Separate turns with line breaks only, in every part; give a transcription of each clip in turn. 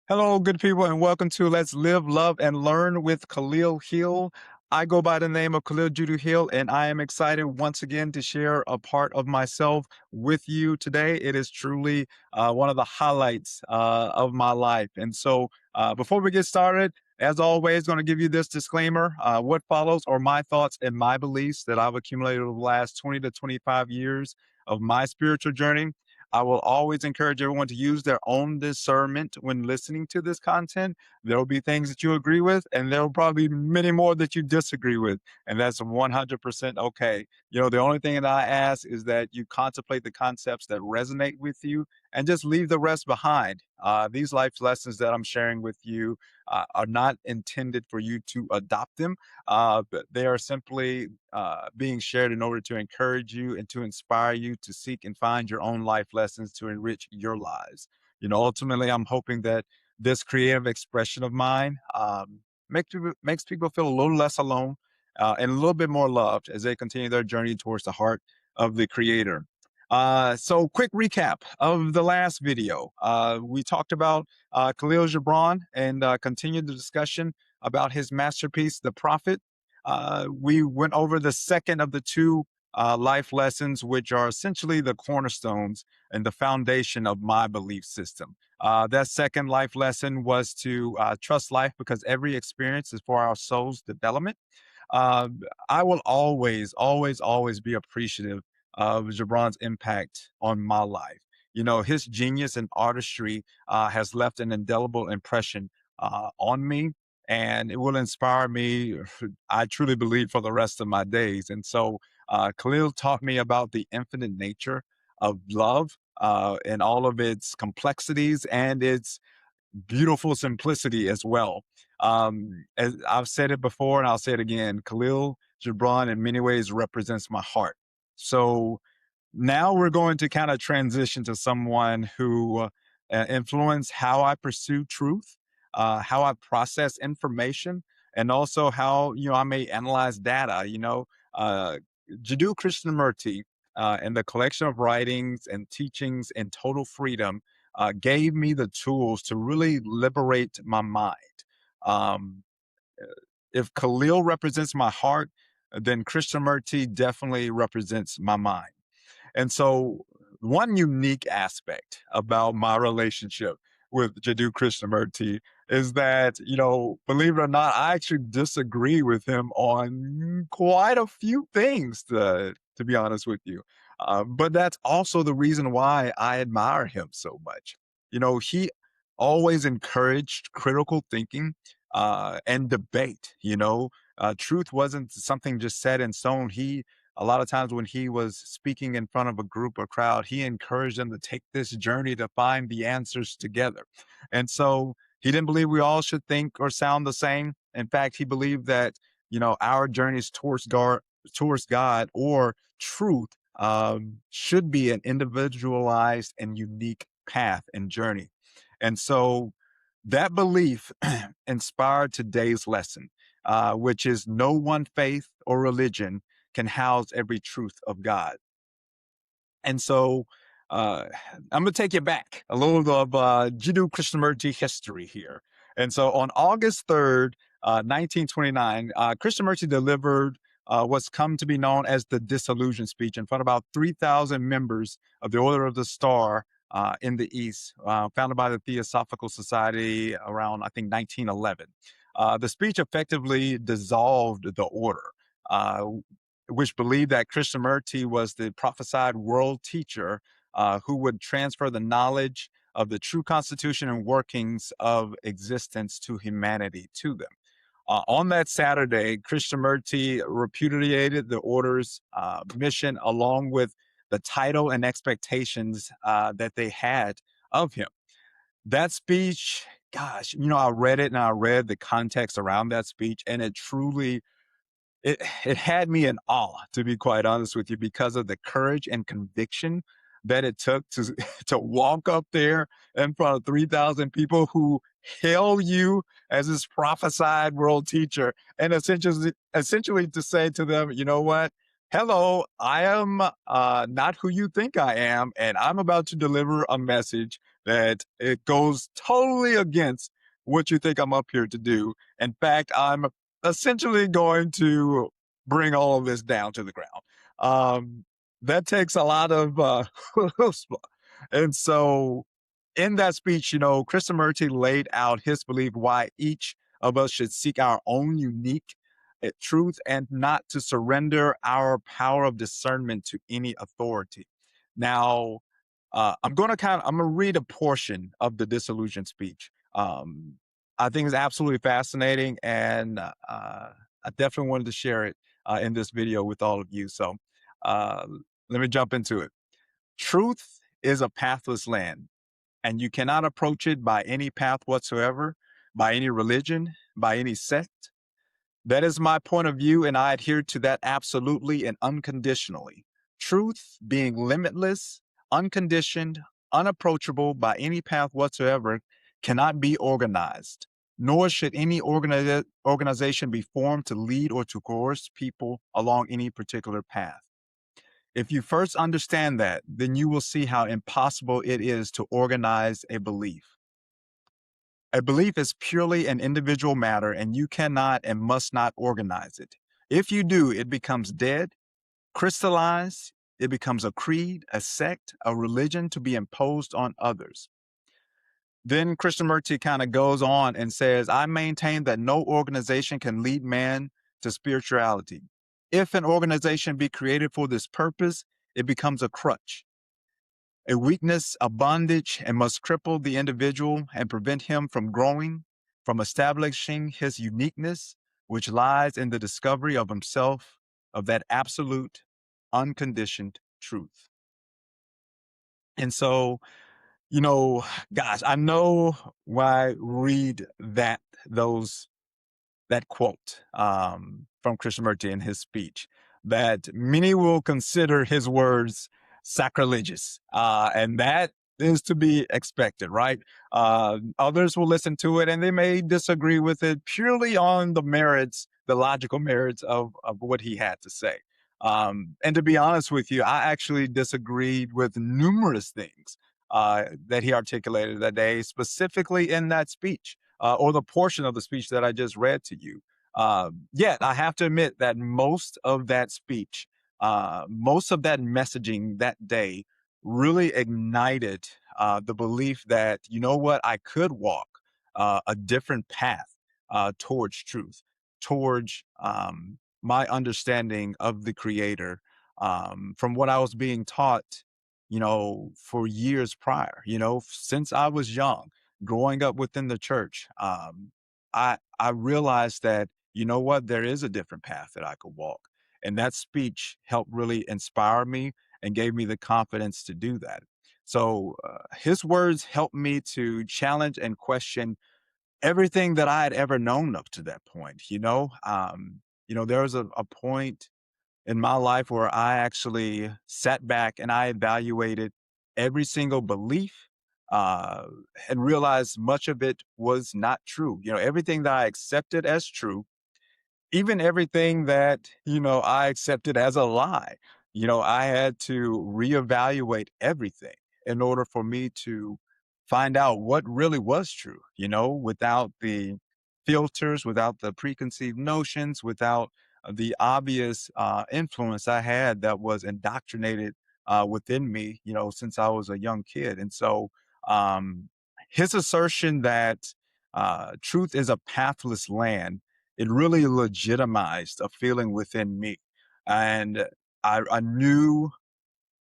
Hello, good people, and welcome to Let's Live, Love, and Learn with Khalil Hill. I go by the name of Khalil Jiddu Hill, and I am excited once again to share a part of myself with you today. It is truly one of the highlights of my life. And so, before we get started, as always, going to give you this disclaimer. What follows are my thoughts and my beliefs that I've accumulated over the last 20 to 25 years of my spiritual journey. I will always encourage everyone to use their own discernment when listening to this content. There will be things that you agree with, and there will probably be many more that you disagree with. And that's 100% okay. The only thing that I ask is that you contemplate the concepts that resonate with you and just leave the rest behind. These life lessons that I'm sharing with you are not intended for you to adopt them, but they are simply being shared in order to encourage you and to inspire you to seek and find your own life lessons to enrich your lives. Ultimately, I'm hoping that this creative expression of mine makes people feel a little less alone and a little bit more loved as they continue their journey towards the heart of the Creator. So quick recap of the last video. We talked about Khalil Gibran and continued the discussion about his masterpiece, The Prophet. We went over the second of the two life lessons, which are essentially the cornerstones and the foundation of my belief system. That second life lesson was to trust life because every experience is for our soul's development. uh, I will always be appreciative of Gibran's impact on my life. His genius and artistry has left an indelible impression on me, and it will inspire me, I truly believe, for the rest of my days. And so, Khalil taught me about the infinite nature of love and all of its complexities and its beautiful simplicity as well. As I've said it before, and I'll say it again, Khalil Gibran in many ways represents my heart. So now we're going to kind of transition to someone who influenced how I pursue truth, how I process information, and also how I may analyze data. Uh, Jiddu Krishnamurti and the collection of writings and teachings in total freedom gave me the tools to really liberate my mind. Um, if Khalil represents my heart, then Krishnamurti definitely represents my mind. And so, one unique aspect about my relationship with Jiddu Krishnamurti is that, believe it or not, I actually disagree with him on quite a few things, to be honest with you. But that's also the reason why I admire him so much. He always encouraged critical thinking and debate. Truth wasn't something just set in stone. A lot of times when he was speaking in front of a group or crowd, he encouraged them to take this journey to find the answers together. And so he didn't believe we all should think or sound the same. In fact, he believed that, our journeys towards God or truth should be an individualized and unique path and journey. And so that belief inspired today's lesson, which is no one faith or religion can house every truth of God. And so I'm going to take you back a little of Jiddu Krishnamurti history here. And so on August 3rd, 1929, Krishnamurti delivered what's come to be known as the Disillusion speech in front of about 3,000 members of the Order of the Star in the East, founded by the Theosophical Society around, I think, 1911. The speech effectively dissolved the order, uh, which believed that Krishnamurti was the prophesied world teacher who would transfer the knowledge of the true constitution and workings of existence to humanity to them. On that Saturday, Krishnamurti repudiated the order's mission along with the title and expectations that they had of him. That speech, gosh, I read it and I read the context around that speech, and it had me in awe, to be quite honest with you, because of the courage and conviction that it took to to walk up there in front of 3,000 people who hail you as this prophesied world teacher, and essentially to say to them, you know what? Hello, I am not who you think I am, and I'm about to deliver a message that it goes totally against what you think I'm up here to do. In fact, I'm essentially going to bring all of this down to the ground. Um, that takes a lot of chutzpah. And so in that speech, Krishnamurti laid out his belief why each of us should seek our own unique truth and not to surrender our power of discernment to any authority. Now, I'm going to read a portion of the disillusioned speech. I think it's absolutely fascinating, and I definitely wanted to share it in this video with all of you. So uh, let me jump into it. Truth is a pathless land, and you cannot approach it by any path whatsoever, by any religion, by any sect. That is my point of view, and I adhere to that absolutely and unconditionally. Truth being limitless, unconditioned, unapproachable by any path whatsoever cannot be organized, nor should any organization be formed to lead or to coerce people along any particular path. If you first understand that, then you will see how impossible it is to organize a belief. A belief is purely an individual matter, and you cannot and must not organize it. If you do, it becomes dead, crystallized, it becomes a creed, a sect, a religion to be imposed on others. Then Krishnamurti kind of goes on and says, I maintain that no organization can lead man to spirituality. If an organization be created for this purpose, it becomes a crutch, a weakness, a bondage, and must cripple the individual and prevent him from growing, from establishing his uniqueness, which lies in the discovery of himself, of that absolute, unconditioned truth. And so, you know, gosh, I know when I read those that quote from Krishnamurti in his speech, that many will consider his words sacrilegious. And that is to be expected, right? Others will listen to it and they may disagree with it purely on the merits, the logical merits of what he had to say. And to be honest with you, I actually disagreed with numerous things that he articulated that day, specifically in that speech or the portion of the speech that I just read to you. Yet I have to admit that most of that speech, most of that messaging that day really ignited the belief that, you know what, I could walk a different path towards truth, towards my understanding of the creator from what I was being taught, for years prior, since I was young growing up within the church, I realized that, you know what, there is a different path that I could walk. And that speech helped really inspire me and gave me the confidence to do that. So his words helped me to challenge and question everything that I had ever known up to that point. There was a point in my life where I actually sat back and I evaluated every single belief uh, and realized much of it was not true. Everything that I accepted as true, even everything that, I accepted as a lie, I had to reevaluate everything in order for me to find out what really was true, without the filters, without the preconceived notions, without the obvious influence I had that was indoctrinated within me, since I was a young kid. And so um, his assertion that truth is a pathless land, it really legitimized a feeling within me. And I knew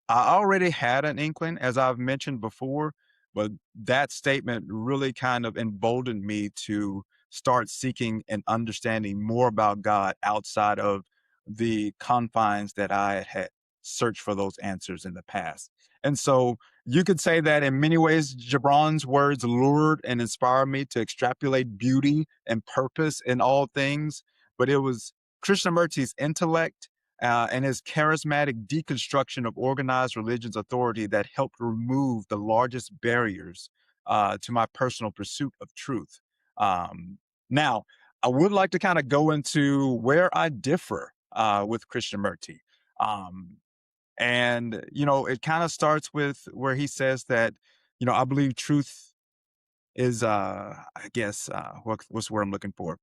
I already had an inkling, as I've mentioned before, but that statement really kind of emboldened me to start seeking and understanding more about God outside of the confines that I had searched for those answers in the past. And so you could say that in many ways, Gibran's words lured and inspired me to extrapolate beauty and purpose in all things. But it was Krishnamurti's intellect and his charismatic deconstruction of organized religion's authority that helped remove the largest barriers to my personal pursuit of truth. Now, I would like to kind of go into where I differ with Krishnamurti. And it kind of starts with where he says that I believe truth is, I guess, what's the word I'm looking for?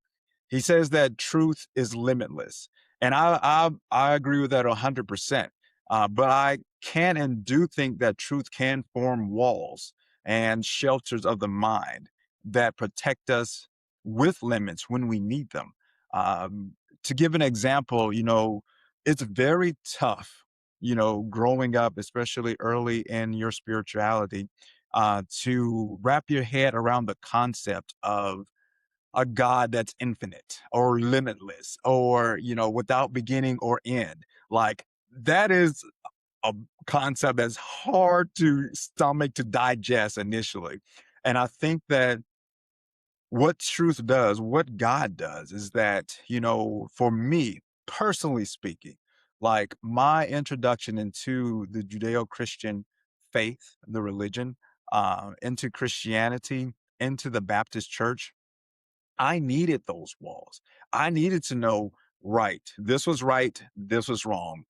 He says that truth is limitless, and I agree with that 100%. But I can and do think that truth can form walls and shelters of the mind that protect us with limits when we need them. Um, to give an example, it's very tough, growing up, especially early in your spirituality, to wrap your head around the concept of a God that's infinite or limitless or, without beginning or end. Like that is a concept that's hard to stomach to digest initially. And I think that what truth does, what God does is that, for me, personally speaking, like my introduction into the Judeo Christian faith, the religion, into Christianity, into the Baptist church, I needed those walls. I needed to know, right, this was wrong.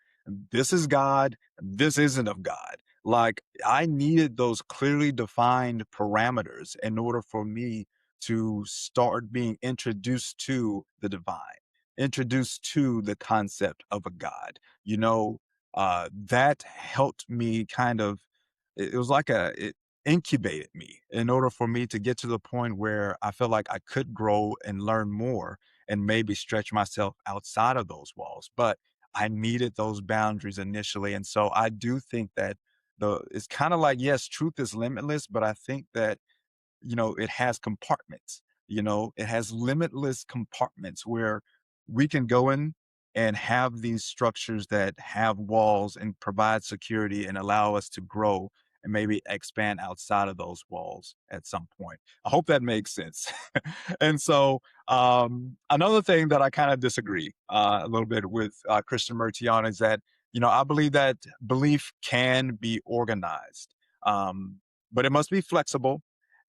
This is God, this isn't of God. Like I needed those clearly defined parameters in order for me to start being introduced to the divine, introduced to the concept of a God. That helped me kind of, it was like it incubated me in order for me to get to the point where I felt like I could grow and learn more and maybe stretch myself outside of those walls. But I needed those boundaries initially. And so I do think that it's kind of like, yes, truth is limitless, but I think that it has compartments, it has limitless compartments where we can go in and have these structures that have walls and provide security and allow us to grow and maybe expand outside of those walls at some point. I hope that makes sense. And so, another thing that I kind of disagree a little bit with Krishnamurti on is that, I believe that belief can be organized, but it must be flexible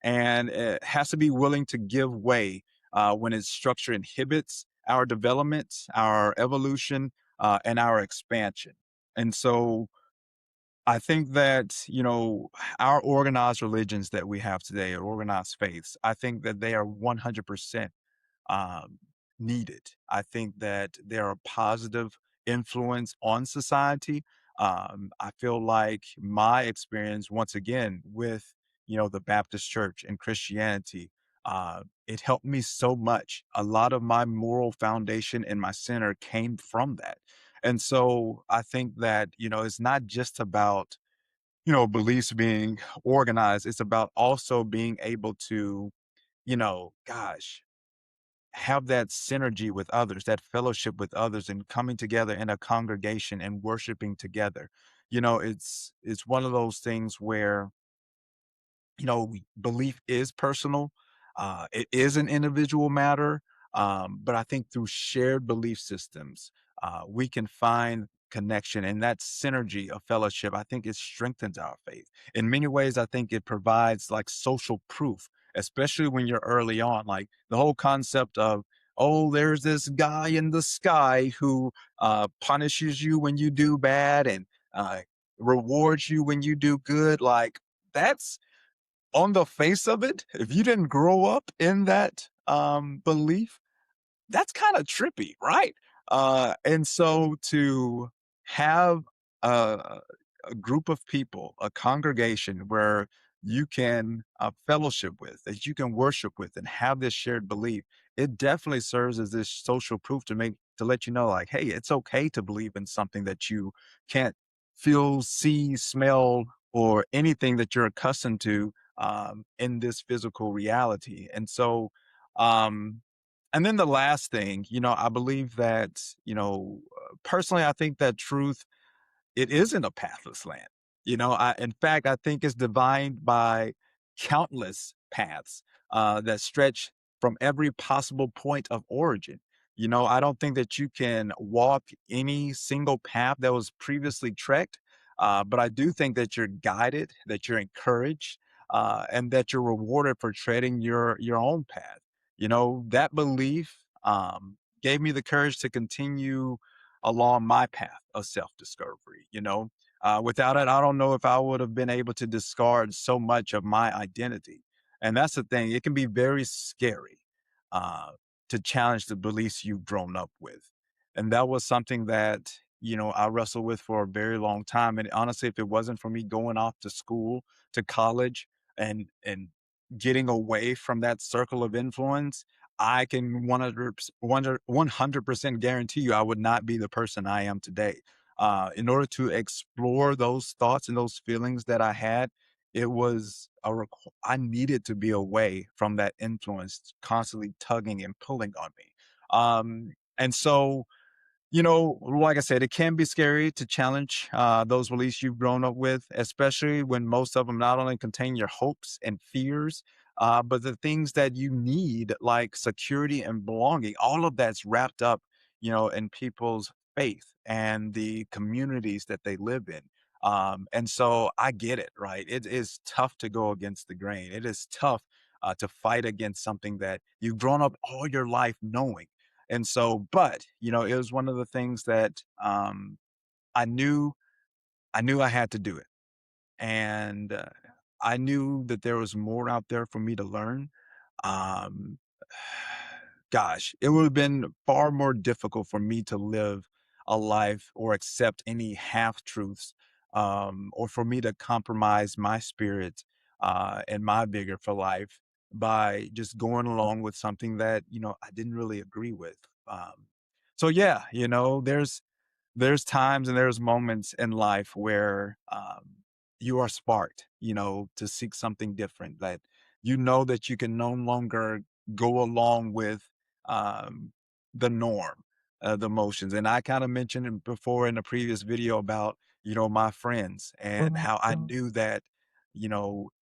and it has to be willing to give way when its structure inhibits our development, our evolution, and our expansion. And so I think that, our organized religions that we have today, or organized faiths, I think that they are 100% um, needed. I think that they're a positive influence on society. I feel like my experience, once again, with the Baptist Church and Christianity, it helped me so much. A lot of my moral foundation and my center came from that, and so I think that it's not just about beliefs being organized. It's about also being able to gosh, have that synergy with others, that fellowship with others and coming together in a congregation and worshiping together. It's one of those things where belief is personal. It is an individual matter. But I think through shared belief systems, we can find connection and that synergy of fellowship. I think it strengthens our faith. In many ways, I think it provides like social proof, especially when you're early on. Like the whole concept of, oh, there's this guy in the sky who punishes you when you do bad and rewards you when you do good. Like that's on the face of it, if you didn't grow up in that belief, that's kind of trippy, right? And so to have a, a group of people, a congregation where you can fellowship with, that you can worship with, and have this shared belief, it definitely serves as this social proof to let you know, like, hey, it's okay to believe in something that you can't feel, see, smell, or anything that you're accustomed to in this physical reality. And so, um, and then the last thing, I believe that, personally, I think that truth, it isn't a pathless land. In fact, I think it's divined by countless paths that stretch from every possible point of origin. I don't think that you can walk any single path that was previously trekked, but I do think that you're guided, that you're encouraged, and that you're rewarded for treading your own path. That belief gave me the courage to continue along my path of self discovery. Without it, I don't know if I would have been able to discard so much of my identity. And that's the thing, it can be very scary uh, to challenge the beliefs you've grown up with. And that was something that, I wrestled with for a very long time. And honestly, if it wasn't for me going off to school, to college, and getting away from that circle of influence, I can 100% guarantee you I would not be the person I am today. In order to explore those thoughts and those feelings that I had, I needed to be away from that influence constantly tugging and pulling on me. And so like I said, it can be scary to challenge those beliefs you've grown up with, especially when most of them not only contain your hopes and fears, but the things that you need, like security and belonging. All of that's wrapped up, in people's faith and the communities that they live in. And so I get it, right? It is tough to go against the grain. It is tough to fight against something that you've grown up all your life knowing. And so, but, it was one of the things that, I knew I had to do it. And, I knew that there was more out there for me to learn. Um, Gosh, it would have been far more difficult for me to live a life or accept any half truths, or for me to compromise my spirit, and my vigor for life by just going along with something that, I didn't really agree with. So yeah, there's times and there's moments in life where you are sparked, to seek something different, that that you can no longer go along with um, the norm, the motions. And I kind of mentioned it before in a previous video about, my friends and how I knew that,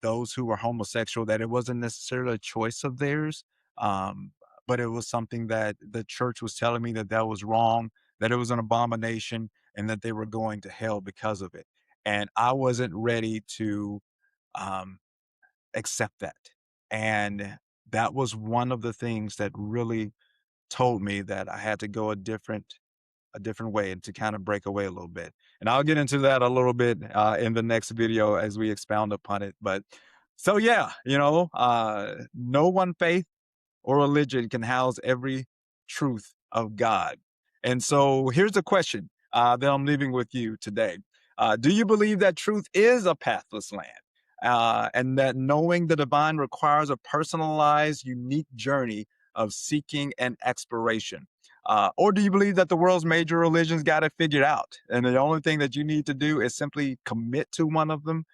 those who were homosexual, that it wasn't necessarily a choice of theirs. Um, but it was something that the church was telling me that that was wrong, that it was an abomination, and that they were going to hell because of it. And I wasn't ready to um, accept that. And that was one of the things that really told me that I had to go a different way and to kind of break away a little bit. And I'll get into that a little bit in the next video as we expound upon it. But so yeah, no one faith or religion can house every truth of God. And so here's a question that I'm leaving with you today. Do you believe that truth is a pathless land? And that knowing the divine requires a personalized, unique journey of seeking and exploration? Or do you believe that the world's major religions got it figured out? And the only thing that you need to do is simply commit to one of them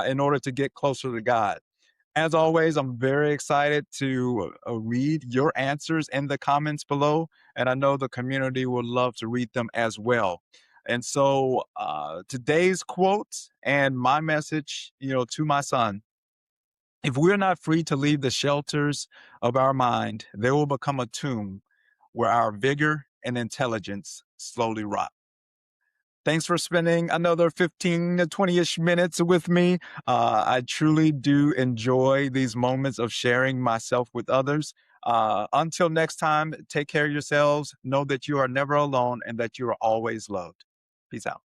in order to get closer to God? As always, I'm very excited to read your answers in the comments below, and I know the community would love to read them as well. And so, today's quote and my message, to my son: if we're not free to leave the shelters of our mind, they will become a tomb where our vigor and intelligence slowly rot. Thanks for spending another 15 to 20-ish minutes with me. I truly do enjoy these moments of sharing myself with others. Until next time, take care of yourselves. Know that you are never alone and that you are always loved. Peace out.